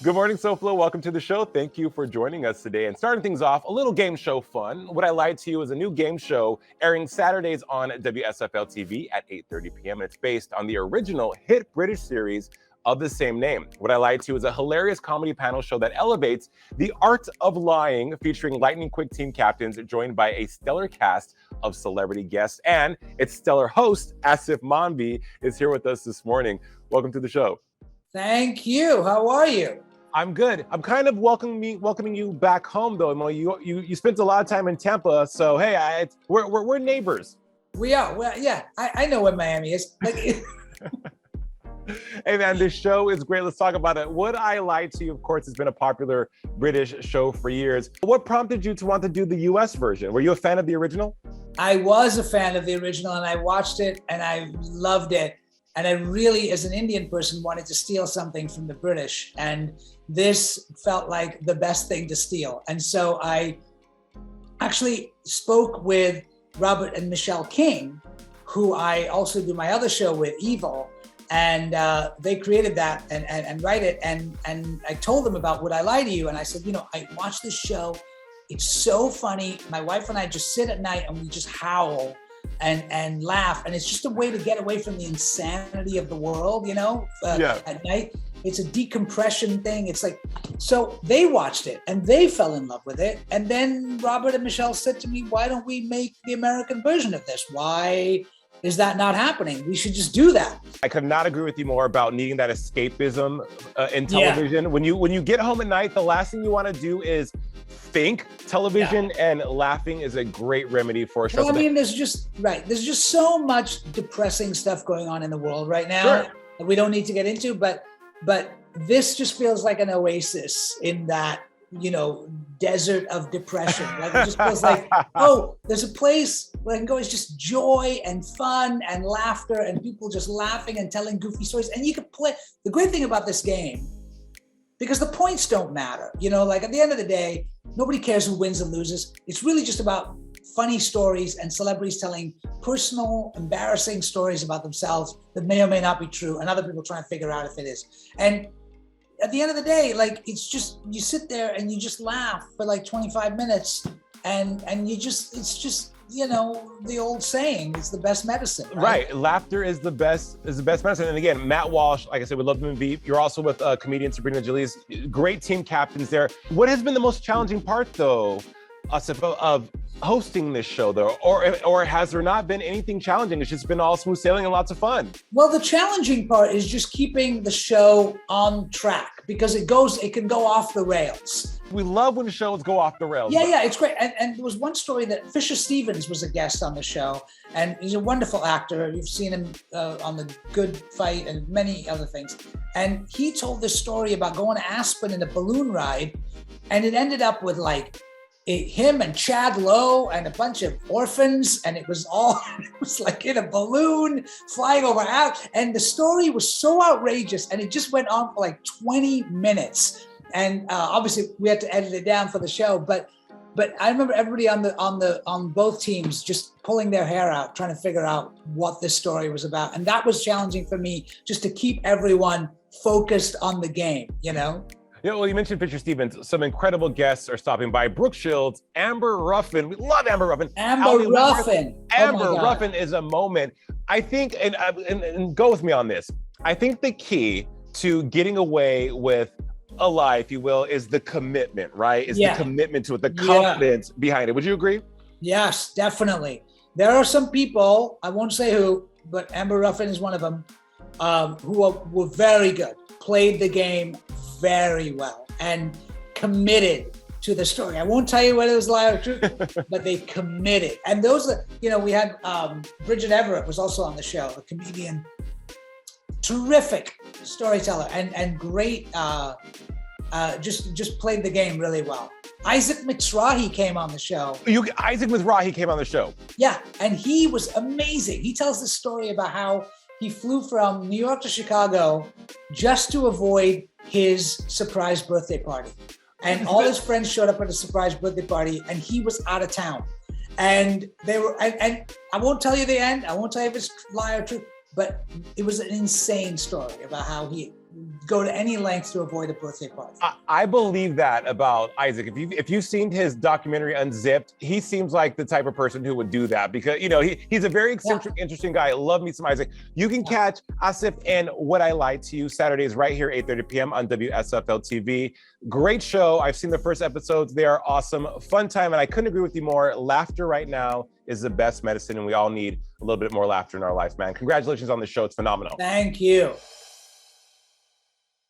Good morning, SoFlo. Welcome to the show. Thank you for joining us today. And starting things off, a little game show fun. What I Lied to You is a new game show airing Saturdays on WSFL TV at 8:30 p.m. And it's based on the original hit British series of the same name. What I Lied to You is a hilarious comedy panel show that elevates the art of lying, featuring lightning-quick team captains joined by a stellar cast of celebrity guests. And its stellar host, Aasif Mandvi, is here with us this morning. Welcome to the show. Thank you. How are you? I'm good. I'm kind of welcoming you back home, though. Mo, you spent a lot of time in Tampa, so hey, we're neighbors. We are. Well, yeah, I know where Miami is. Hey man, this show is great. Let's talk about it. What I Lied to You, of course, has been a popular British show for years. What prompted you to want to do the US version? Were you a fan of the original? I was a fan of the original, and I watched it, and I loved it. And I really, as an Indian person, wanted to steal something from the British. And this felt like the best thing to steal. And so I actually spoke with Robert and Michelle King, who I also do my other show with, Evil. And they created that and write it. And I told them about Would I Lie to You? And I said, I watched this show. It's so funny. My wife and I just sit at night and we just howl and laugh, and it's just a way to get away from the insanity of the world, at night. It's a decompression thing. It's like, so they watched it and they fell in love with it. And then Robert and Michelle said to me, why don't we make the American version of this? Why is that not happening? We should just do that. I could not agree with you more about needing that escapism in television. Yeah. When you get home at night, the last thing you want to do is think. Television and laughing is a great remedy for a show. Well, I mean, there's just so much depressing stuff going on in the world right now that we don't need to get into, but this just feels like an oasis in that, desert of depression. Like it just feels like, oh, there's a place where I can go. It's just joy and fun and laughter and people just laughing and telling goofy stories. And you can play. The great thing about this game, because the points don't matter, like at the end of the day, nobody cares who wins and loses. It's really just about funny stories and celebrities telling personal, embarrassing stories about themselves that may or may not be true, and other people trying to figure out if it is. And at the end of the day, like, it's just, you sit there and you just laugh for like 25 minutes and it's just, the old saying, it's the best medicine. Right. Laughter is the best medicine. And again, Matt Walsh, like I said, we love him in Veep. You're also with comedian Sabrina Jalil's great team captains there. What has been the most challenging part, though, Aasif, of hosting this show, though? Or has there not been anything challenging? It's just been all smooth sailing and lots of fun. Well, the challenging part is just keeping the show on track, because it can go off the rails. We love when shows go off the rails. Yeah, it's great. And there was one story that Fisher Stevens was a guest on the show, and he's a wonderful actor. You've seen him on The Good Fight and many other things. And he told this story about going to Aspen in a balloon ride, and it ended up with him and Chad Lowe and a bunch of orphans, and it was like in a balloon flying over out. And the story was so outrageous, and it just went on for like 20 minutes. And obviously we had to edit it down for the show, but I remember everybody on both teams just pulling their hair out, trying to figure out what this story was about. And that was challenging for me, just to keep everyone focused on the game, Yeah, well, you mentioned Fisher Stevens. Some incredible guests are stopping by. Brooke Shields, Amber Ruffin. We love Amber Ruffin. Amber Ruffin is a moment. I think, and go with me on this. I think the key to getting away with a lie, if you will, is the commitment, right? The commitment to it, the confidence behind it. Would you agree? Yes, definitely. There are some people, I won't say who, but Amber Ruffin is one of them, who were very good, played the game very well, and committed to the story. I won't tell you whether it was lie or truth, but they committed. And those are, we had Bridget Everett was also on the show, a comedian, terrific storyteller, and great, just played the game really well. Isaac Mizrahi came on the show. Isaac Mizrahi came on the show. Yeah, and he was amazing. He tells the story about how he flew from New York to Chicago just to avoid his surprise birthday party. And all his friends showed up at a surprise birthday party, and he was out of town. And they were, and I won't tell you the end. I won't tell you if it's lie or truth, but it was an insane story about how he go to any lengths to avoid a birthday party. I believe that about Isaac. If you've seen his documentary Unzipped, he seems like the type of person who would do that because he's a very eccentric, interesting guy. Love me some Isaac. You can catch Aasif and What I Lied to You Saturdays right here 8:30 p.m. on WSFL TV. Great show. I've seen the first episodes. They are awesome, fun time, and I couldn't agree with you more. Laughter right now is the best medicine, and we all need a little bit more laughter in our life, man. Congratulations on the show. It's phenomenal. Thank you.